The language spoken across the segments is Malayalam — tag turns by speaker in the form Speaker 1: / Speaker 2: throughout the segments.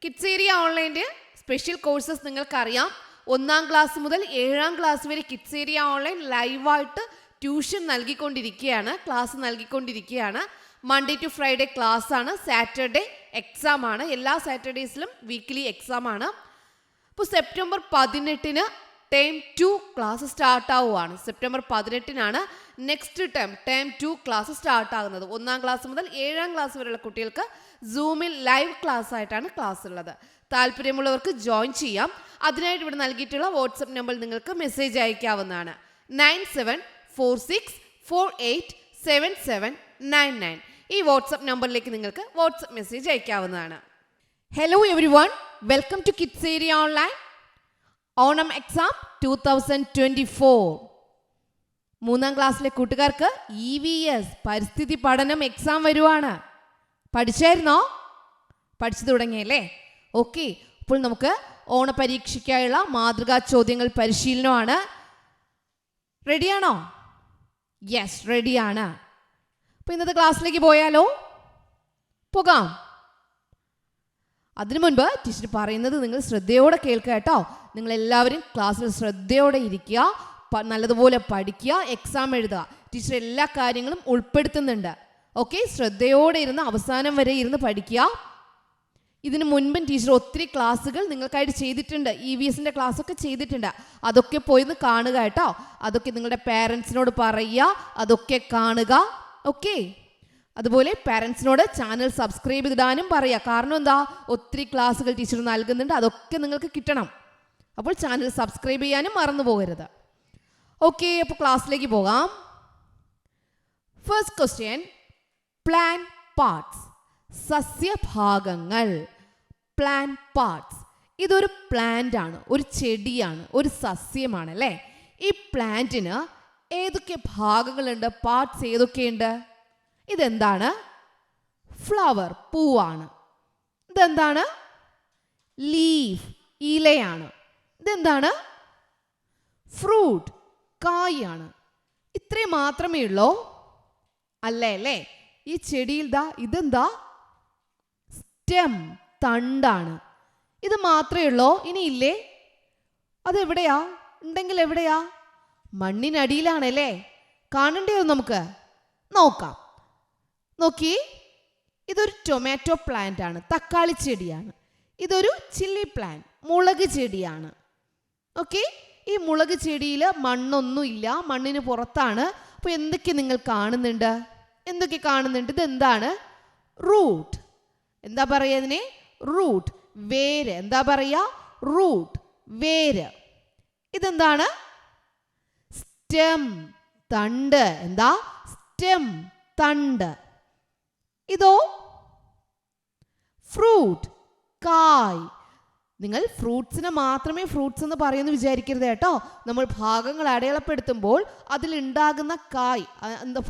Speaker 1: കിഡ്സ് ഏരിയ ഓൺലൈൻ്റെ സ്പെഷ്യൽ കോഴ്സസ് നിങ്ങൾക്കറിയാം. 1ാം ക്ലാസ് മുതൽ 7ാം ക്ലാസ് വരെ കിഡ്സ് ഏരിയ ഓൺലൈൻ ലൈവായിട്ട് ട്യൂഷൻ നൽകിക്കൊണ്ടിരിക്കുകയാണ്, ക്ലാസ് നൽകിക്കൊണ്ടിരിക്കുകയാണ്. മൺഡേ ടു ഫ്രൈഡേ ക്ലാസ് ആണ്, സാറ്റർഡേ എക്സാം ആണ്. എല്ലാ സാറ്റർഡേയ്സിലും വീക്ക്ലി എക്സാം ആണ്. അപ്പോൾ സെപ്റ്റംബർ 18 ടേം 2 ക്ലാസ് സ്റ്റാർട്ടാവുകയാണ്. സെപ്റ്റംബർ 18 നെക്സ്റ്റ് ടേം 2 ക്ലാസ് സ്റ്റാർട്ടാകുന്നത്. 1ാം ക്ലാസ് മുതൽ 7ാം ക്ലാസ് വരെയുള്ള കുട്ടികൾക്ക് സൂമിൽ ലൈവ് ക്ലാസ് ആയിട്ടാണ് ക്ലാസ് ഉള്ളത്. താല്പര്യമുള്ളവർക്ക് ജോയിൻ ചെയ്യാം. അതിനായിട്ട് ഇവിടെ നൽകിയിട്ടുള്ള വാട്സപ്പ് നമ്പർ നിങ്ങൾക്ക് മെസ്സേജ് അയക്കാവുന്നതാണ്. 9746487799. ഈ വാട്സപ്പ് നമ്പറിലേക്ക് നിങ്ങൾക്ക് വാട്സപ്പ് മെസ്സേജ് അയക്കാവുന്നതാണ്. Hello everyone, welcome to kids area online Onam exam 2024. 3ാം ക്ലാസ്സിലെ കൂട്ടുകാർക്ക് EVS പരിസ്ഥിതി പഠനം എക്സാം വരുവാണ്. പഠിച്ചായിരുന്നോ? പഠിച്ചു തുടങ്ങിയല്ലേ? ഓക്കെ, അപ്പോൾ നമുക്ക് ഓണപരീക്ഷയ്ക്കായുള്ള മാതൃകാ ചോദ്യങ്ങൾ പരിശീലനമാണ്. റെഡിയാണോ? യെസ്, റെഡിയാണ്. അപ്പോൾ ഇന്നത്തെ ക്ലാസ്സിലേക്ക് പോയാലോ? പോകാം. അതിനു മുൻപ് ടീച്ചർ പറയുന്നത് നിങ്ങൾ ശ്രദ്ധയോടെ കേൾക്കുക കേട്ടോ. നിങ്ങളെല്ലാവരും ക്ലാസ്സിൽ ശ്രദ്ധയോടെ ഇരിക്കുക, നല്ലതുപോലെ പഠിക്കുക, എക്സാം എഴുതുക. ടീച്ചർ എല്ലാ കാര്യങ്ങളും ഉൾപ്പെടുത്തുന്നുണ്ട്. ഓക്കെ, ശ്രദ്ധയോടെ ഇരുന്ന് അവസാനം വരെ ഇരുന്ന് പഠിക്കുക. ഇതിനു മുൻപും ടീച്ചർ ഒത്തിരി ക്ലാസ്സുകൾ നിങ്ങൾക്കായിട്ട് ചെയ്തിട്ടുണ്ട്. EVSൻ്റെ ക്ലാസ്സൊക്കെ ചെയ്തിട്ടുണ്ട്. അതൊക്കെ പോയിന്ന് കാണുക കേട്ടോ. അതൊക്കെ നിങ്ങളുടെ പാരൻസിനോട് പറയുക, അതൊക്കെ കാണുക. ഓക്കെ, അതുപോലെ പാരൻസിനോട് ചാനൽ സബ്സ്ക്രൈബ് ചെയ്തിടാനും പറയുക. കാരണം എന്താ, ഒത്തിരി ക്ലാസ്സുകൾ ടീച്ചർ നൽകുന്നുണ്ട്, അതൊക്കെ നിങ്ങൾക്ക് കിട്ടണം. അപ്പോൾ ചാനൽ സബ്സ്ക്രൈബ് ചെയ്യാനും മറന്നു പോകരുത്. ഓക്കെ, അപ്പോൾ ക്ലാസ്സിലേക്ക് പോകാം. First question, plant parts. സസ്യഭാഗങ്ങൾ. Plant parts. ഇതൊരു പ്ലാന്റ് ആണ്, ഒരു ചെടിയാണ്, ഒരു സസ്യമാണ് അല്ലേ? ഈ പ്ലാന്റിന് ഏതൊക്കെ ഭാഗങ്ങളുണ്ട്? പാർട്സ് ഏതൊക്കെയുണ്ട്? ഇതെന്താണ്? ഫ്ലവർ, പൂവാണ്. ഇതെന്താണ്? ലീഫ്, ഇലയാണ്. ഇതെന്താണ്? ഫ്രൂട്ട്, കായാണ്. ഇത്രയും മാത്രമേ ഉള്ളൂ അല്ലേ? ഈ ചെടിയിൽ ഇതെന്താ? സ്റ്റെം, തണ്ടാണ്. ഇത് മാത്രമേ ഉള്ളൂ? ഇനി ഇല്ലേ? അതെവിടെയാ? ഉണ്ടെങ്കിൽ എവിടെയാ? മണ്ണിനടിയിലാണല്ലേ? കാണണ്ടേ? നമുക്ക് നോക്കാം. നോക്കി, ഇതൊരു ടൊമാറ്റോ പ്ലാന്റ് ആണ്, തക്കാളി ചെടിയാണ്. ഇതൊരു ചില്ലി പ്ലാന്റ്, മുളക് ചെടിയാണ്. ഓക്കെ, ഈ മുളക് ചെടിയിൽ മണ്ണൊന്നും ഇല്ല, മണ്ണിന് പുറത്താണ്. അപ്പോൾ എന്തൊക്കെ നിങ്ങൾ കാണുന്നുണ്ട്? എന്തൊക്കെ കാണുന്നുണ്ട്? ഇതെന്താണ്? റൂട്ട്. എന്താ പറയുക ഇതിനെ? റൂട്ട്, വേര്. എന്താ പറയുക? റൂട്ട്, വേര്. ഇതെന്താണ്? സ്റ്റെം, തണ്ട്. എന്താ? സ്റ്റെം, തണ്ട്. ഇതോ? ഫ്രൂട്ട്, കായ്. നിങ്ങൾ ഫ്രൂട്ട്സിനെ മാത്രമേ ഫ്രൂട്ട്സ് എന്ന് പറയുമെന്ന് വിചാരിക്കരുത് കേട്ടോ. നമ്മൾ ഭാഗങ്ങൾ അടയാളപ്പെടുത്തുമ്പോൾ അതിലുണ്ടാകുന്ന കായ്,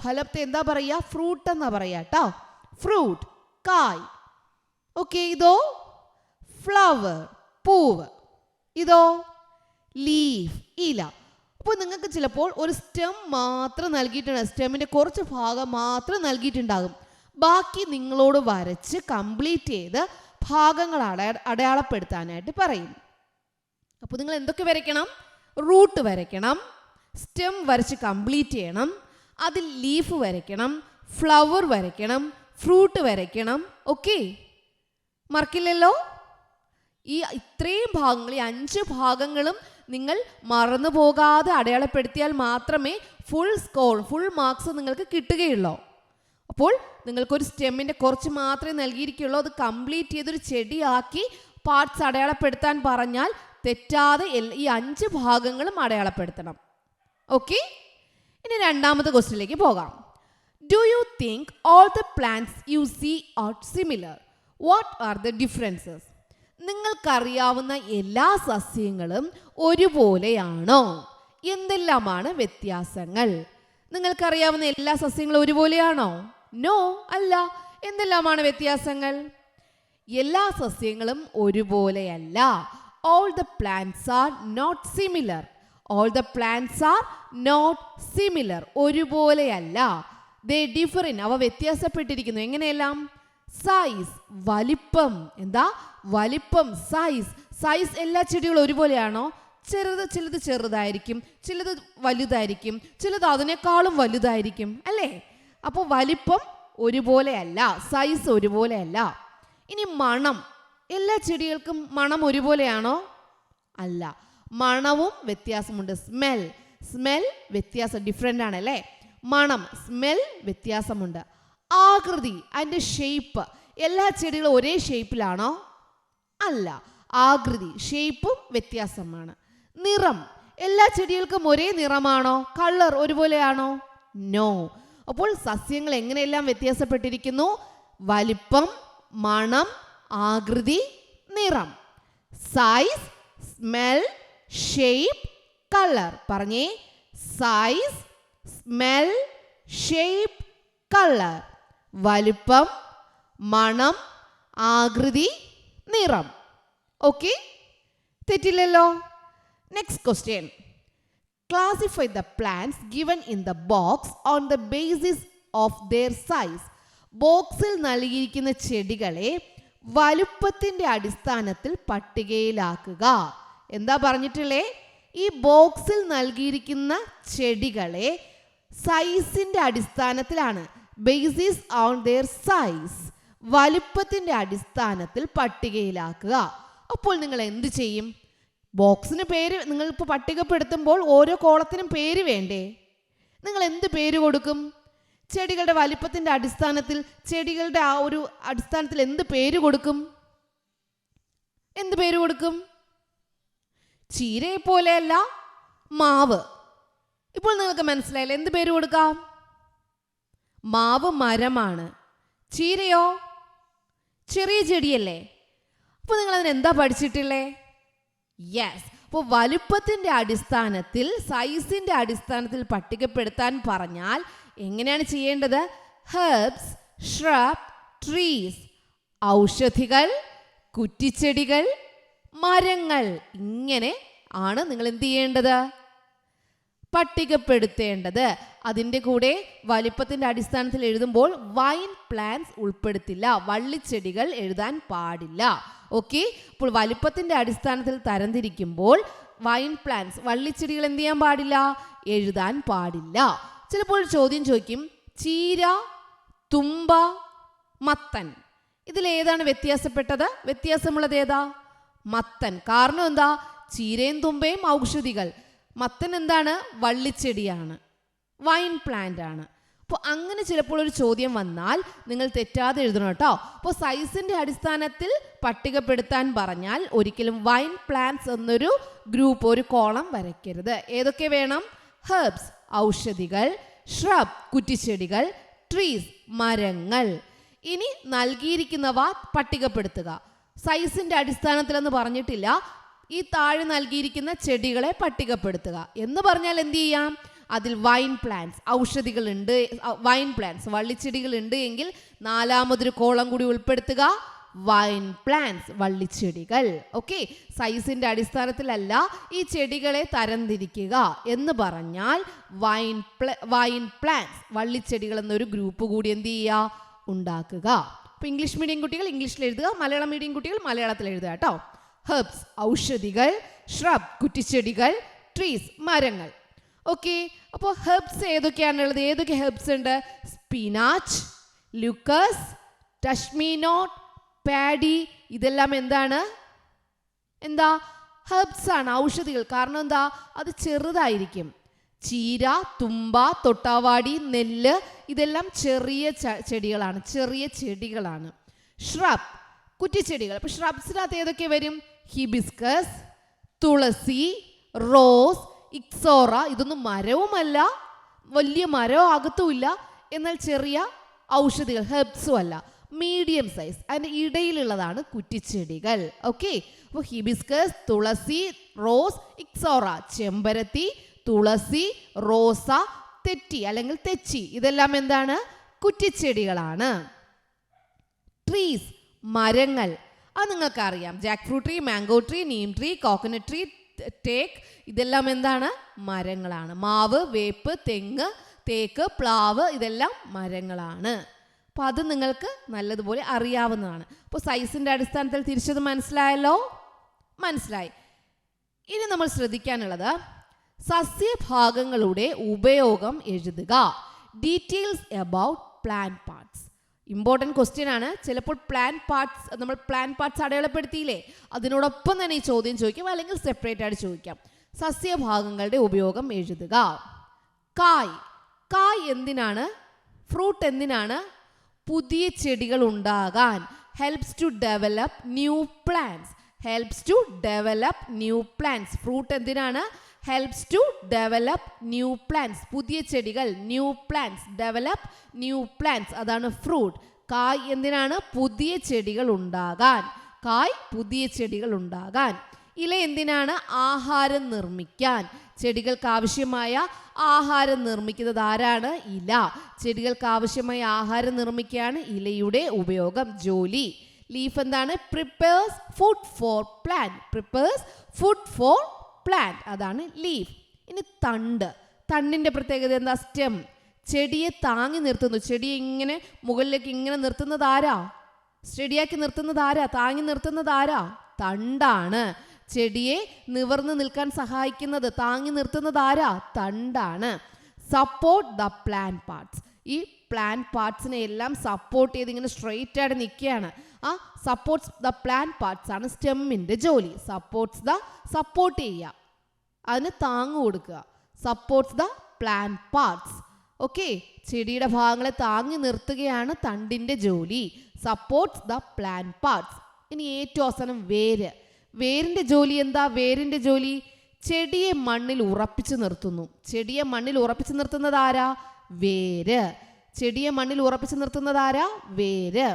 Speaker 1: ഫലത്തെ എന്താ പറയുക? ഫ്രൂട്ട് എന്നാ പറയുക കേട്ടോ. ഫ്രൂട്ട്, കായ്. ഓക്കെ, ഇതോ? ഫ്ലവർ, പൂവ്. ഇതോ? ലീഫ്, ഇല. അപ്പോൾ നിങ്ങൾക്ക് ചിലപ്പോൾ ഒരു സ്റ്റെം മാത്രം നൽകിയിട്ടുണ്ട്, സ്റ്റെമ്മിൻ്റെ കുറച്ച് ഭാഗം മാത്രം നൽകിയിട്ടുണ്ടാകും. ബാക്കി നിങ്ങളോട് വരച്ച് കംപ്ലീറ്റ് ചെയ്ത് ഭാഗങ്ങൾ അടയാളപ്പെടുത്താനായിട്ട് പറയും. അപ്പോൾ നിങ്ങൾ എന്തൊക്കെ വരയ്ക്കണം? റൂട്ട് വരയ്ക്കണം, സ്റ്റെം വരച്ച് കംപ്ലീറ്റ് ചെയ്യണം, അതിൽ ലീഫ് വരയ്ക്കണം, ഫ്ലവർ വരയ്ക്കണം, ഫ്രൂട്ട് വരയ്ക്കണം. ഓക്കെ, മറക്കില്ലല്ലോ? ഈ ഇത്രയും ഭാഗങ്ങൾ, ഈ 5 ഭാഗങ്ങളും നിങ്ങൾ മറന്നു പോകാതെ അടയാളപ്പെടുത്തിയാൽ മാത്രമേ ഫുൾ സ്കോർ, ഫുൾ മാർക്സ് നിങ്ങൾക്ക് കിട്ടുകയുള്ളൂ. അപ്പോൾ നിങ്ങൾക്കൊരു സ്റ്റെമ്മിൻ്റെ കുറച്ച് മാത്രമേ നൽകിയിരിക്കുള്ളൂ. അത് കംപ്ലീറ്റ് ചെയ്തൊരു ചെടിയാക്കി പാർട്സ് അടയാളപ്പെടുത്താൻ പറഞ്ഞാൽ തെറ്റാതെ ഈ 5 ഭാഗങ്ങളും അടയാളപ്പെടുത്തണം. ഓക്കെ, ഇനി രണ്ടാമത്തെ ക്വസ്റ്റ്യനിലേക്ക് പോകാം. Do you think all the plants you see are similar? What are the differences? നിങ്ങൾക്കറിയാവുന്ന എല്ലാ സസ്യങ്ങളും ഒരുപോലെയാണോ? എന്തെല്ലാമാണ് വ്യത്യാസങ്ങൾ? നിങ്ങൾക്കറിയാവുന്ന എല്ലാ സസ്യങ്ങളും ഒരുപോലെയാണോ? നോ, അല്ല. എന്തെല്ലാമാണ് വ്യത്യാസങ്ങൾ? എല്ലാ സസ്യങ്ങളും ഒരുപോലെയല്ല. All the plants are not similar. All the plants are not similar. ഒരുപോലെയല്ല. They differ in. അവ വ്യത്യാസപ്പെട്ടിരിക്കുന്നു. എങ്ങനെയെല്ലാം? സൈസ് വലിപ്പം. എന്താ വലിപ്പം? സൈസ് എല്ലാ ചെടികളും ഒരുപോലെയാണോ? ചിലത് ചെറുതായിരിക്കും, ചിലത് വലുതായിരിക്കും, ചിലത് അതിനേക്കാളും വലുതായിരിക്കും അല്ലേ? അപ്പോൾ വലിപ്പം ഒരുപോലെയല്ല, സൈസ് ഒരുപോലെയല്ല. ഇനി മണം. എല്ലാ ചെടികൾക്കും മണം ഒരുപോലെയാണോ? അല്ല, മണവും വ്യത്യാസമുണ്ട്. സ്മെൽ വ്യത്യാസം, ഡിഫറെൻ്റ് ആണ് അല്ലേ? മണം, സ്മെൽ വ്യത്യാസമുണ്ട്. ആകൃതി, അതിൻ്റെ ഷേപ്പ്. എല്ലാ ചെടികളും ഒരേ ഷേപ്പിലാണോ? അല്ല, ആകൃതി ഷേപ്പും വ്യത്യാസമാണ്. നിറം, എല്ലാ ചെടികൾക്കും ഒരേ നിറമാണോ? കളർ ഒരുപോലെയാണോ? നോ. അപ്പോൾ സസ്യങ്ങൾ എങ്ങനെയെല്ലാം വ്യത്യാസപ്പെട്ടിരിക്കുന്നു? വലിപ്പം, മണം, ആകൃതി, നിറം. Size, smell, shape, colour. പറഞ്ഞേ, സൈസ്, സ്മെൽ, ഷേപ്പ്, കളർ. വലിപ്പം, മണം, ആകൃതി, നിറം. ഓക്കെ, തെറ്റില്ലല്ലോ. Next question. Classify the plants given in the box on the basis of their size. ബോക്സിൽ നൽകിയിരിക്കുന്ന ചെടികളെ വലുപ്പത്തിൻ്റെ അടിസ്ഥാനത്തിൽ പട്ടികയിലാക്കുക. എന്താ പറഞ്ഞിട്ടുള്ളേ? ഈ ബോക്സിൽ നൽകിയിരിക്കുന്ന ചെടികളെ സൈസിൻ്റെ അടിസ്ഥാനത്തിലാണ്, ബേസിസ് ഓൺ ദെയർ സൈസ്, വലുപ്പത്തിൻ്റെ അടിസ്ഥാനത്തിൽ പട്ടികയിലാക്കുക. അപ്പോൾ നിങ്ങൾ എന്ത് ചെയ്യും? ബോക്സിന് പേര്, നിങ്ങളിപ്പോൾ പട്ടികപ്പെടുത്തുമ്പോൾ ഓരോ കോളത്തിനും പേര് വേണ്ടേ? നിങ്ങൾ എന്ത് പേര് കൊടുക്കും? ചെടികളുടെ വലിപ്പത്തിൻ്റെ അടിസ്ഥാനത്തിൽ, ചെടികളുടെ ആ ഒരു അടിസ്ഥാനത്തിൽ എന്ത് പേര് കൊടുക്കും? എന്ത് പേര് കൊടുക്കും? ചീരയെ പോലെയല്ല മാവ്. ഇപ്പോൾ നിങ്ങൾക്ക് മനസ്സിലായില്ലേ? എന്ത് പേര് കൊടുക്കാം? മാവ് മരമാണ്, ചീരയോ ചെറിയ ചെടിയല്ലേ? അപ്പോൾ നിങ്ങൾ അതിന് എന്താ പഠിച്ചിട്ടില്ലേ? യെസ്. അപ്പോൾ വലുപ്പത്തിൻ്റെ അടിസ്ഥാനത്തിൽ, സൈസിൻ്റെ അടിസ്ഥാനത്തിൽ പട്ടികപ്പെടുത്താൻ പറഞ്ഞാൽ എങ്ങനെയാണ് ചെയ്യേണ്ടത്? ഹെർബ്സ്, ഷ്രബ്, ട്രീസ്, ഔഷധികൾ, കുറ്റിച്ചെടികൾ, മരങ്ങൾ, ഇങ്ങനെ ആണ് നിങ്ങൾ എന്ത് ചെയ്യേണ്ടത്? പട്ടികപ്പെടുത്തേണ്ടത്. അതിൻ്റെ കൂടെ വലിപ്പത്തിൻ്റെ അടിസ്ഥാനത്തിൽ എഴുതുമ്പോൾ വൈൻ പ്ലാന്റ്സ് ഉൾപ്പെടുത്തില്ല, വള്ളിച്ചെടികൾ എഴുതാൻ പാടില്ല. ഓക്കെ, അപ്പോൾ വലിപ്പത്തിൻ്റെ അടിസ്ഥാനത്തിൽ തരംതിരിക്കുമ്പോൾ വൈൻ പ്ലാന്റ്സ്, വള്ളിച്ചെടികൾ എന്ത് ചെയ്യാൻ പാടില്ല? എഴുതാൻ പാടില്ല. ചിലപ്പോൾ ചോദ്യം ചോദിക്കും, ചീര, തുമ്പ, മത്തൻ, ഇതിലേതാണ് വ്യത്യാസപ്പെട്ടത്? വ്യത്യാസമുള്ളത് ഏതാ? മത്തൻ. കാരണം എന്താ? ചീരയും തുമ്പയും ഔഷധികൾ, മത്തൻ എന്താണ്? വള്ളിച്ചെടിയാണ്, വൈൻ പ്ലാന്റ് ആണ്. അപ്പോൾ അങ്ങനെ ചിലപ്പോൾ ഒരു ചോദ്യം വന്നാൽ നിങ്ങൾ തെറ്റാതെ എഴുതണം കേട്ടോ. അപ്പോൾ സൈസിൻ്റെ അടിസ്ഥാനത്തിൽ പട്ടികപ്പെടുത്താൻ പറഞ്ഞാൽ ഒരിക്കലും വൈൻ പ്ലാന്റ്സ് എന്നൊരു ഗ്രൂപ്പ്, ഒരു കോളം വരയ്ക്കരുത്. ഏതൊക്കെ വേണം? ഹെർബ്സ്, ഔഷധികൾ, ഷ്രബ്, കുറ്റിച്ചെടികൾ, ട്രീസ്, മരങ്ങൾ. ഇനി നൽകിയിരിക്കുന്നവ പട്ടികപ്പെടുത്തുക. സൈസിൻ്റെ അടിസ്ഥാനത്തിലെന്ന് പറഞ്ഞിട്ടില്ല, ഈ താഴെ നൽകിയിരിക്കുന്ന ചെടികളെ പട്ടികപ്പെടുത്തുക എന്ന് പറഞ്ഞാൽ എന്ത് ചെയ്യാം? അതിൽ വൈൻ പ്ലാന്റ്സ്, ഔഷധികളുണ്ട്, വൈൻ പ്ലാന്റ്സ്, വള്ളിച്ചെടികളുണ്ട് എങ്കിൽ നാലാമതൊരു കോളം കൂടി ഉൾപ്പെടുത്തുക, വൈൻ പ്ലാന്റ്സ്, വള്ളിച്ചെടികൾ. ഓക്കെ, സൈസിൻ്റെ അടിസ്ഥാനത്തിലല്ല ഈ ചെടികളെ തരംതിരിക്കുക എന്ന് പറഞ്ഞാൽ വൈൻ പ്ലാന്റ്സ്, വള്ളിച്ചെടികൾ എന്നൊരു ഗ്രൂപ്പ് കൂടി എന്ത് ചെയ്യുക? ഉണ്ടാക്കുക. അപ്പോൾ ഇംഗ്ലീഷ് മീഡിയം കുട്ടികൾ ഇംഗ്ലീഷിൽ എഴുതുക, മലയാളം മീഡിയം കുട്ടികൾ മലയാളത്തിൽ എഴുതുക കേട്ടോ. ഹെർബ്സ്, ഔഷധികൾ, ഷ്രബ്, കുറ്റിച്ചെടികൾ, ട്രീസ്, മരങ്ങൾ. ഓക്കെ, അപ്പോൾ ഹെർബ്സ് ഏതൊക്കെയാണുള്ളത്? ഏതൊക്കെ ഹെർബ്സ് ഉണ്ട്? സ്പിനാച്ച്, ലുക്കസ്, ടഷ്മീനോട്ട്, പാഡി, ഇതെല്ലാം എന്താണ്? എന്താ? ഹെർബ്സ് ആണ്, ഔഷധികൾ. കാരണം എന്താ? അത് ചെറുതായിരിക്കും. ചീര, തുമ്പ, തൊട്ടാവാടി, നെല്ല്, ഇതെല്ലാം ചെറിയ ചെടികളാണ്, ചെറിയ ചെടികളാണ്. ഷ്രബ്, കുറ്റിച്ചെടികൾ. അപ്പോൾ ഷ്രബ്സിനകത്ത് ഏതൊക്കെ വരും? ഹിബിസ്കസ്, തുളസി, റോസ്, ഇക്സോറ. ഇതൊന്നും മരവുമല്ല, വലിയ മരവും അകത്തുമില്ല, എന്നാൽ ചെറിയ ഔഷധികൾ, ഹെർബ്സും അല്ല, മീഡിയം സൈസ്, അതിൻ്റെ ഇടയിലുള്ളതാണ് കുറ്റിച്ചെടികൾ. ഓക്കെ, അപ്പോൾ ഹിബിസ്കസ്, തുളസി, റോസ്, ഇക്സോറ, ചെമ്പരത്തി, തുളസി, റോസ, തെറ്റി അല്ലെങ്കിൽ തെച്ചി, ഇതെല്ലാം എന്താണ്? കുറ്റിച്ചെടികളാണ്. ട്രീസ്, മരങ്ങൾ. അത് നിങ്ങൾക്കറിയാം, Jack fruit tree, mango tree, Neem tree, coconut tree, take, ഇതെല്ലാം എന്താണ്? മരങ്ങളാണ്. മാവ്, വേപ്പ്, തെങ്ങ്, തേക്ക്, പ്ലാവ്, ഇതെല്ലാം മരങ്ങളാണ്. അപ്പോൾ അത് നിങ്ങൾക്ക് നല്ലതുപോലെ അറിയാവുന്നതാണ്. അപ്പോൾ സൈസിൻ്റെ അടിസ്ഥാനത്തിൽ തിരിച്ചത് മനസ്സിലായല്ലോ? മനസ്സിലായി. ഇനി നമ്മൾ ശ്രദ്ധിക്കാനുള്ളത് സസ്യഭാഗങ്ങളുടെ ഉപയോഗം എഴുതുക. Details about plant parts. Important question ആണ്. ചിലപ്പോൾ പ്ലാന്റ് പാർട്സ്, നമ്മൾ പ്ലാന്റ് പാർട്സ് അടയാളപ്പെടുത്തിയില്ലേ, അതിനോടൊപ്പം തന്നെ ഈ ചോദ്യം ചോദിക്കാം, അല്ലെങ്കിൽ സെപ്പറേറ്റ് ആയിട്ട് ചോദിക്കാം. സസ്യഭാഗങ്ങളുടെ ഉപയോഗം എഴുതുക. കായ്. കായ് എന്തിനാണ്? ഫ്രൂട്ട് എന്തിനാണ്? പുതിയ ചെടികൾ ഉണ്ടാകാൻ. Helps to develop new plants. Helps to develop new plants. Fruit എന്തിനാണ്? Helps to develop new plants. പുതിയ ചെടികൾ, new plants, develop new plants, അതാണ് ഫ്രൂട്ട്. കായ് എന്തിനാണ്? പുതിയ ചെടികൾ ഉണ്ടാകാൻ. കായ് പുതിയ ചെടികൾ ഉണ്ടാകാൻ. ഇല എന്തിനാണ്? ആഹാരം നിർമ്മിക്കാൻ. ചെടികൾക്ക് ആവശ്യമായ ആഹാരം നിർമ്മിക്കുന്നത് ആരാണ്? ഇല. ചെടികൾക്ക് ആവശ്യമായ ആഹാരം നിർമ്മിക്കുകയാണ് ഇലയുടെ ഉപയോഗം, ജോലി. ലീഫ് എന്താണ്? Prepares food for plant. Prepares food for plant, അതാണ് ലീഫ്. ഇനി തണ്ട്. തണ്ടിൻ്റെ പ്രത്യേകത എന്താ? സ്റ്റെം. ചെടിയെ താങ്ങി നിർത്തുന്നു. ചെടിയെ ഇങ്ങനെ മുകളിലേക്ക് ഇങ്ങനെ നിർത്തുന്നത് ആരാ? സ്റ്റഡിയാക്കി നിർത്തുന്നത് ആരാ? താങ്ങി നിർത്തുന്നത് ആരാ? തണ്ടാണ്. ചെടിയെ നിവർന്ന് നിൽക്കാൻ സഹായിക്കുന്നത്, താങ്ങി നിർത്തുന്നത് ആരാ? തണ്ടാണ്. Support the plant parts. ഈ പ്ലാന്റ് പാർട്സിനെ എല്ലാം സപ്പോർട്ട് ചെയ്ത് ഇങ്ങനെ സ്ട്രെയിറ്റ് ആയിട്ട് നിൽക്കുകയാണ്. ആ സപ്പോർട്ട്സ് ദ പ്ലാന്റ് പാർട്സ് ആണ് സ്റ്റെമ്മിൻ്റെ ജോലി. സപ്പോർട്ട് ചെയ്യുക, അതിന് താങ്ങ് കൊടുക്കുക. Supports the plant parts. Okay, ചെടിയുടെ ഭാഗങ്ങളെ താങ്ങി നിർത്തുകയാണ് തണ്ടിൻ്റെ ജോലി. Supports the plant parts. ഇനി ഏറ്റവും അവസാനം വേര്. വേരിൻ്റെ ജോലി എന്താ? വേരിൻ്റെ ജോലി ചെടിയെ മണ്ണിൽ ഉറപ്പിച്ചു നിർത്തുന്നു. ചെടിയെ മണ്ണിൽ ഉറപ്പിച്ചു നിർത്തുന്നത് ആരാ? വേര്. ചെടിയെ മണ്ണിൽ ഉറപ്പിച്ചു നിർത്തുന്നത് ആരാ? വേര്.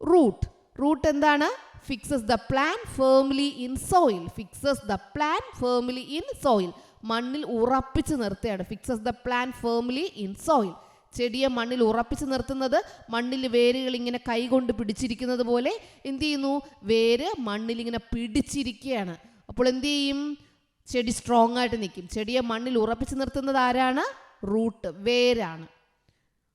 Speaker 1: റൂട്ട്. റൂട്ട് എന്താണ്? Fixes the plant firmly in soil. Fixes the plant firmly in soil. മണ്ണിൽ ഉറപ്പിച്ചു നിർത്തുകയാണ്. Fixes the plant firmly in soil. ചെടിയെ മണ്ണിൽ ഉറപ്പിച്ചു നിർത്തുന്നത്, മണ്ണിൽ വേരുകൾ ഇങ്ങനെ കൈകൊണ്ട് പിടിച്ചിരിക്കുന്നത് പോലെ എന്ത് ചെയ്യുന്നു? വേര് മണ്ണിൽ ഇങ്ങനെ പിടിച്ചിരിക്കുകയാണ്. അപ്പോൾ എന്ത് ചെയ്യും? ചെടി സ്ട്രോങ് ആയിട്ട് നിൽക്കും. ചെടിയെ മണ്ണിൽ ഉറപ്പിച്ചു നിർത്തുന്നത് ആരാണ്? റൂട്ട്, വേരാണ്.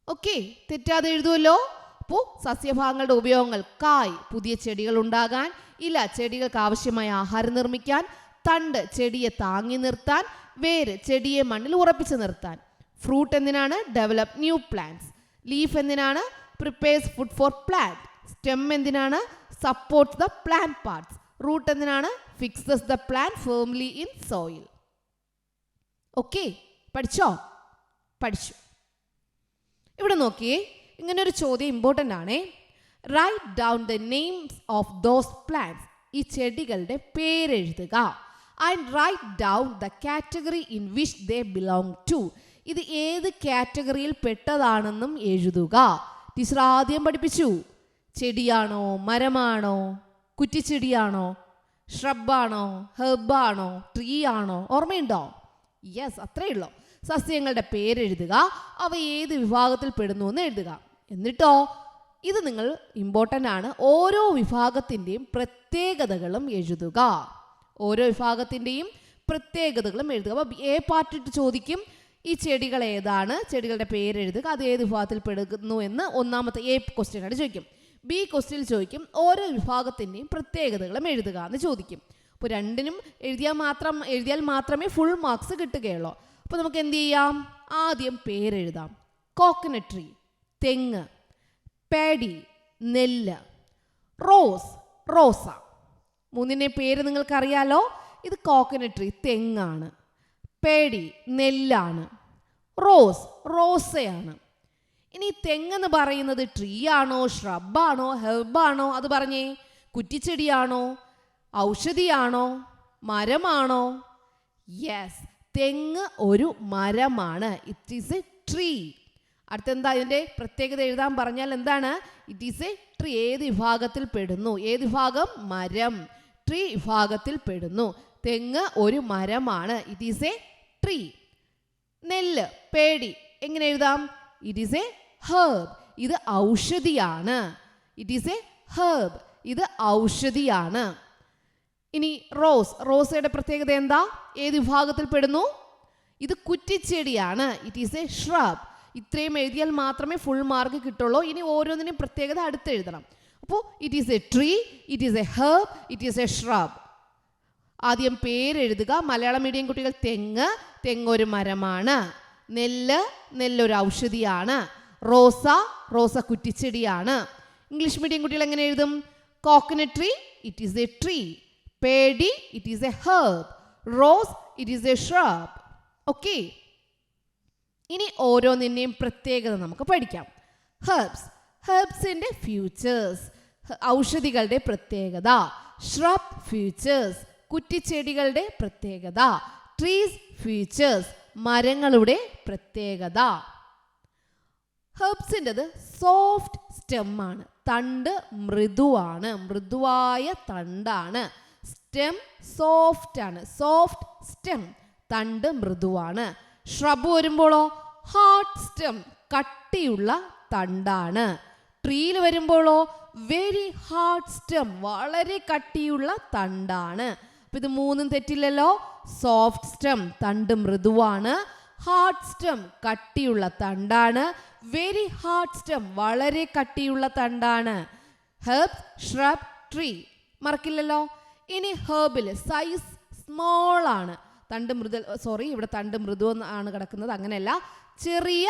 Speaker 1: ഓക്കെ, തെറ്റാതെ എഴുതുമല്ലോ. അപ്പോൾ സസ്യഭാഗങ്ങളുടെ ഉപയോഗങ്ങൾ: കായ് പുതിയ ചെടികൾ ഉണ്ടാകാൻ, ഇല ചെടികൾക്ക് ആവശ്യമായ ആഹാരം നിർമ്മിക്കാൻ, തണ്ട് ചെടിയെ താങ്ങി നിർത്താൻ, വേര് ചെടിയെ മണ്ണിൽ ഉറപ്പിച്ചു നിർത്താൻ. ഫ്രൂട്ട് എന്തിനാണ്? Develop new plants. ലീഫ് എന്തിനാണ്? Prepares food for plant. Stem എന്തിനാണ്? Supports the plant parts. Root എന്തിനാണ്? Fixes the plant firmly in soil. Okay, പഠിച്ചോ? പഠിച്ചു. ഇവിടെ നോക്കിയേ, ഇങ്ങനെ ഒരു ചോദ്യം ഇമ്പോർട്ടൻ്റ് ആണേ. Write down the names of those plants. ഈ ചെടികളുടെ പേരെഴുതുക. And write down the category in which they belong to. ഇത് ഏത് കാറ്റഗറിയിൽ പെട്ടതാണെന്നും എഴുതുക. ടീച്ചർ ആദ്യം പഠിപ്പിച്ചു. ചെടിയാണോ, മരമാണോ, കുറ്റിച്ചെടിയാണോ, ഷ്രബാണോ, ഹെർബാണോ, ട്രീ ആണോ? ഓർമ്മയുണ്ടോ? യെസ്, അത്രയേ ഉള്ളൂ. സസ്യങ്ങളുടെ പേരെഴുതുക, അവ ഏത് വിഭാഗത്തിൽ പെടുന്നു എന്ന് എഴുതുക. എന്നിട്ടോ ഇത് നിങ്ങൾ ഇമ്പോർട്ടൻ്റ് ആണ്, ഓരോ വിഭാഗത്തിൻ്റെയും പ്രത്യേകതകളും എഴുതുക. ഓരോ വിഭാഗത്തിൻ്റെയും പ്രത്യേകതകളും എഴുതുക. അപ്പോൾ എ പാർട്ടിട്ട് ചോദിക്കും, ഈ ചെടികൾ ഏതാണ്, ചെടികളുടെ പേരെഴുതുക, അത് ഏത് വിഭാഗത്തിൽ പെടുന്നു എന്ന് ഒന്നാമത്തെ എ ക്വസ്റ്റ്യൻ ആയിട്ട് ചോദിക്കും. ബി ക്വസ്റ്റ്യനിൽ ചോദിക്കും, ഓരോ വിഭാഗത്തിൻ്റെയും പ്രത്യേകതകളും എഴുതുക എന്ന് ചോദിക്കും. അപ്പോൾ രണ്ടിനും എഴുതിയാൽ മാത്രമേ ഫുൾ മാർക്സ് കിട്ടുകയുള്ളൂ. അപ്പോൾ നമുക്ക് എന്ത് ചെയ്യാം? ആദ്യം പേരെഴുതാം. കോക്കനട്ട് ട്രീ, തെങ്ങ്. പാഡി, നെല്ല്. റോസ്, റോസ. മൂന്നിൻ്റെ പേര് നിങ്ങൾക്കറിയാലോ. ഇത് കോക്കനട്ട് ട്രീ, തെങ്ങാണ്. പേഡി, നെല്ലാണ്. റോസ്, റോസയാണ്. ഇനി തെങ്ങെന്ന് പറയുന്നത് ട്രീ ആണോ, ഷ്രബാണോ, ഹെർബാണോ? അത് പറഞ്ഞേ. കുറ്റിച്ചെടിയാണോ, ഔഷധിയാണോ, മരമാണോ? യെസ്, തെങ്ങ് ഒരു മരമാണ്. It is a tree. അടുത്തെന്താ ഇതിൻ്റെ പ്രത്യേകത എഴുതാൻ പറഞ്ഞാൽ എന്താണ്? It is a tree. ഏത് വിഭാഗത്തിൽ പെടുന്നു? ഏത് വിഭാഗം? മരം. ട്രീ വിഭാഗത്തിൽ പെടുന്നു. തെങ്ങ് ഒരു മരമാണ്. It is a tree. നെല്ല്, പേടി, എങ്ങനെ എഴുതാം? It is a herb. ഇത് ഔഷധിയാണ്. It is a herb. ഇത് ഔഷധിയാണ്. ഇനി റോസ്, റോസയുടെ പ്രത്യേകത എന്താ? ഏത് വിഭാഗത്തിൽ പെടുന്നു? ഇത് കുറ്റിച്ചെടിയാണ്. It is a shrub. ഇത്രയും എഴുതിയാൽ മാത്രമേ ഫുൾ മാർക്ക് കിട്ടുള്ളൂ. ഇനി ഓരോന്നിനും പ്രത്യേകത അടുത്ത് എഴുതണം. അപ്പോൾ it is a tree, it is a herb, it is a shrub. ആദ്യം പേരെഴുതുക. മലയാളം മീഡിയം കുട്ടികൾ തെങ്ങ്, തെങ്ങൊരു മരമാണ്. നെല്ല്, നെല്ലൊരു ഔഷധിയാണ്. റോസ, റോസ കുറ്റിച്ചെടിയാണ്. ഇംഗ്ലീഷ് മീഡിയം കുട്ടികൾ എങ്ങനെ എഴുതും? Coconut tree, it is a tree. Paddy, it is a herb. Rose, it is a shrub. Okay, ഇനി ഓരോന്നിൻ്റെയും പ്രത്യേകത നമുക്ക് പഠിക്കാം. ഹെർബ്സ്, ഹെർബ്സിൻ്റെ ഫ്യൂച്ചേഴ്സ്, ഔഷധികളുടെ പ്രത്യേകത. ഷ്രബ്, ഫ്യൂച്ചേഴ്സ്, കുറ്റിച്ചെടികളുടെ പ്രത്യേകത. ട്രീസ്, ഫ്യൂച്ചേഴ്സ്, മരങ്ങളുടെ പ്രത്യേകത. ഹെർബ്സിൻ്റെത് സോഫ്റ്റ് സ്റ്റെം ആണ്. തണ്ട് മൃദുവാണ്, മൃദുവായ തണ്ടാണ്. സ്റ്റെം സോഫ്റ്റ് ആണ്. സോഫ്റ്റ് സ്റ്റെം, തണ്ട് മൃദുവാണ്. ഷ്രബ് വരുമ്പോഴോ ഹാർഡ് സ്റ്റെം, കട്ടിയുള്ള തണ്ടാണ്. ട്രീയിൽ വരുമ്പോഴോ വെരി ഹാർഡ് സ്റ്റെം, വളരെ കട്ടിയുള്ള തണ്ടാണ്. അപ്പം ഇത് മൂന്നും തെറ്റില്ലല്ലോ. സോഫ്റ്റ് സ്റ്റെം, തണ്ട് മൃദുവാണ്. ഹാർഡ് സ്റ്റെം, കട്ടിയുള്ള തണ്ടാണ്. വെരി ഹാർഡ് സ്റ്റെം, വളരെ കട്ടിയുള്ള തണ്ടാണ്. ഹെർബ്, ഷ്രബ്, ട്രീ, മറക്കില്ലല്ലോ. ഇനി ഹെർബിൽ സൈസ് സ്മോൾ ആണ്. ഇവിടെ തണ്ട് മൃദു ആണ് കിടക്കുന്നത്, അങ്ങനെയല്ല, ചെറിയ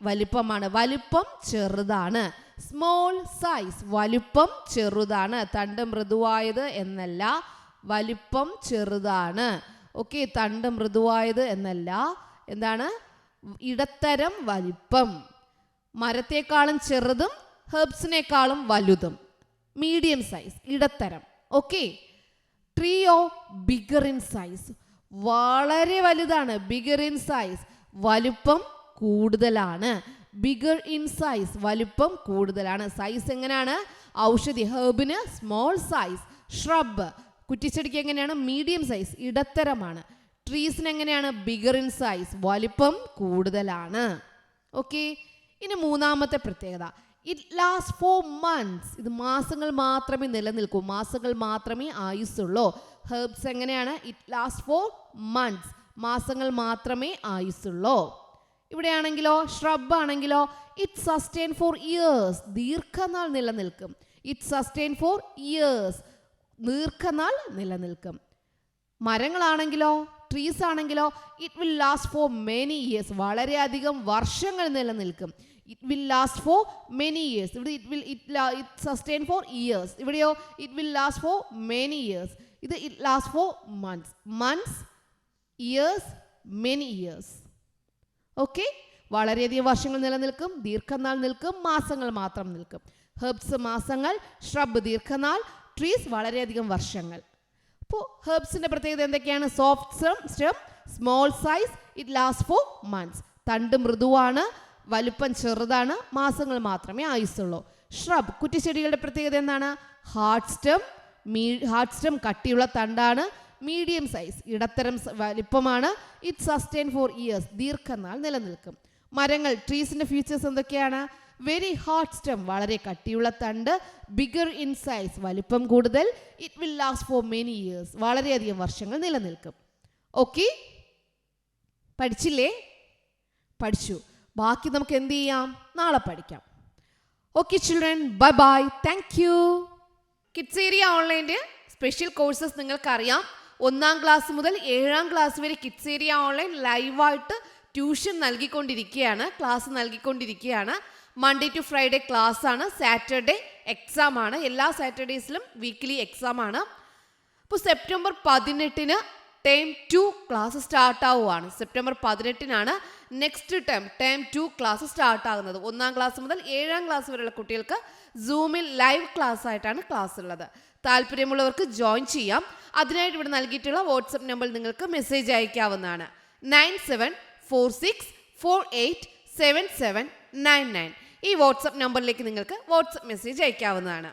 Speaker 1: വലിപ്പമാണ്. വലിപ്പം ചെറുതാണ്. സ്മോൾ സൈസ്, വലിപ്പം ചെറുതാണ്. തണ്ട് മൃദുവായത് എന്നല്ല, വലിപ്പം ചെറുതാണ്. ഓക്കെ, തണ്ട് മൃദുവായത് എന്നല്ല, എന്താണ്? ഇടത്തരം വലിപ്പം. മരത്തെക്കാളും ചെറുതും ഹെർബ്സിനേക്കാളും വലുതും. മീഡിയം സൈസ്, ഇടത്തരം. ഓക്കെ. ട്രീയോ ബിഗർ ഇൻ സൈസ്, വളരെ വലുതാണ്. ബിഗർ ഇൻ സൈസ്, വലിപ്പം കൂടുതലാണ്. ബിഗർ ഇൻ സൈസ്, വലിപ്പം കൂടുതലാണ്. സൈസ് എങ്ങനെയാണ്? ഔഷധി ഹെർബിന് സ്മോൾ സൈസ്. ഷ്രബ്, കുറ്റിച്ചെടിക്ക് എങ്ങനെയാണ്? Medium size, ഇടത്തരമാണ്. ട്രീസിന് എങ്ങനെയാണ്? ബിഗർ ഇൻ സൈസ്, വലിപ്പം കൂടുതലാണ്. ഓക്കെ, ഇനി മൂന്നാമത്തെ പ്രത്യേകത, ഇറ്റ് ലാസ്റ്റ് ഫോർ മന്ത്സ്. ഇത് മാസങ്ങൾ മാത്രമേ നിലനിൽക്കൂ, മാസങ്ങൾ മാത്രമേ ആയുസ്സുള്ളൂ. ഹെർബ്സ് എങ്ങനെയാണ്? ഇറ്റ് ലാസ്റ്റ് ഫോർ മന്ത്സ്, മാസങ്ങൾ മാത്രമേ ആയുസ്സുള്ളൂ. ഇവിടെയാണെങ്കിലോ, ഷ്രബ് ആണെങ്കിലോ, ഇറ്റ് സസ്റ്റെയിൻ ഫോർ ഇയേഴ്സ്, ദീർഘനാൾ നിലനിൽക്കും. ഇറ്റ് സസ്റ്റെയിൻ ഫോർ ഇയേഴ്സ്, ദീർഘനാൾ നിലനിൽക്കും. മരങ്ങളാണെങ്കിലോ, ട്രീസ് ആണെങ്കിലോ, it will last for many years, വളരെയധികം വർഷങ്ങൾ നിലനിൽക്കും. It will last for many years. ഇവിടെ ഇറ്റ് സസ്റ്റെയിൻ ഫോർ ഇയേഴ്സ്. ഇവിടെയോ it will last for many years. ഇത് it last for months. Months, years, many years. Okay, വളരെയധികം വർഷങ്ങൾ നിലനിൽക്കും, ദീർഘനാൾ നിൽക്കും, മാസങ്ങൾ മാത്രം നിൽക്കും. ഹെർബ്സ് മാസങ്ങൾ, ഷ്രബ് ദീർഘനാൾ, ട്രീസ് വളരെയധികം വർഷങ്ങൾ. അപ്പോൾ ഹെർബ്സിൻ്റെ പ്രത്യേകത എന്തൊക്കെയാണ്? Soft stem, small size, it last for months. തണ്ട് മൃദുവാണ്, വലുപ്പം ചെറുതാണ്, മാസങ്ങൾ മാത്രമേ ആയുസ്സുള്ളൂ. ഷ്രബ്, കുറ്റിച്ചെടികളുടെ പ്രത്യേകത എന്താണ്? ഹാർഡ് സ്റ്റെം, കട്ടിയുള്ള തണ്ടാണ്. മീഡിയം സൈസ്, ഇടത്തരം വലിപ്പമാണ്. ഇറ്റ് സസ്റ്റെയിൻ ഫോർ ഇയേഴ്സ്, ദീർഘനാൾ നിലനിൽക്കും. മരങ്ങൾ, ട്രീസിൻ്റെ ഫീച്ചേഴ്സ് എന്തൊക്കെയാണ്? വെരി ഹാർഡ് സ്റ്റെം, വളരെ കട്ടിയുള്ള തണ്ട്. ബിഗർ ഇൻ സൈസ്, വലിപ്പം കൂടുതൽ. It will last for many years, വളരെയധികം വർഷങ്ങൾ നിലനിൽക്കും. ഓക്കെ, പഠിച്ചില്ലേ? പഠിച്ചു. ബാക്കി നമുക്ക് എന്ത് ചെയ്യാം? നാളെ പഠിക്കാം. Okay children, bye bye, thank you. Kids area ഓൺലൈൻ്റെ സ്പെഷ്യൽ കോഴ്സസ് നിങ്ങൾക്കറിയാം. 1-ാം ക്ലാസ് മുതൽ 7-ാം ക്ലാസ് വരെ കിഡ്സ് ഏരിയ ഓൺലൈൻ ലൈവായിട്ട് ട്യൂഷൻ നൽകിക്കൊണ്ടിരിക്കുകയാണ്, ക്ലാസ് നൽകിക്കൊണ്ടിരിക്കുകയാണ്. മൺഡേ ടു ഫ്രൈഡേ ക്ലാസ് ആണ്, സാറ്റർഡേ എക്സാം ആണ്. എല്ലാ സാറ്റർഡേസിലും വീക്ക്ലി എക്സാം ആണ്. അപ്പോൾ സെപ്റ്റംബർ 18-ന് ടേം 2 ക്ലാസ് സ്റ്റാർട്ട് ആവുകയാണ്. സെപ്റ്റംബർ 18-നാണ് നെക്സ്റ്റ് ടേം 2 ക്ലാസ് സ്റ്റാർട്ട് ആകുന്നത്. 1-ാം ക്ലാസ് മുതൽ 7-ാം ക്ലാസ് വരെയുള്ള കുട്ടികൾക്ക് സൂമിൽ ലൈവ് ക്ലാസ് ആയിട്ടാണ് ക്ലാസ് ഉള്ളത്. താല്പര്യമുള്ളവർക്ക് ജോയിൻ ചെയ്യാം. അതിനായിട്ട് ഇവിടെ നൽകിയിട്ടുള്ള വാട്സപ്പ് നമ്പറിൽ നിങ്ങൾക്ക് മെസ്സേജ് അയക്കാവുന്നതാണ്. 9746487799. ഈ വാട്സപ്പ് നമ്പറിലേക്ക് നിങ്ങൾക്ക് വാട്സപ്പ് മെസ്സേജ് അയക്കാവുന്നതാണ്.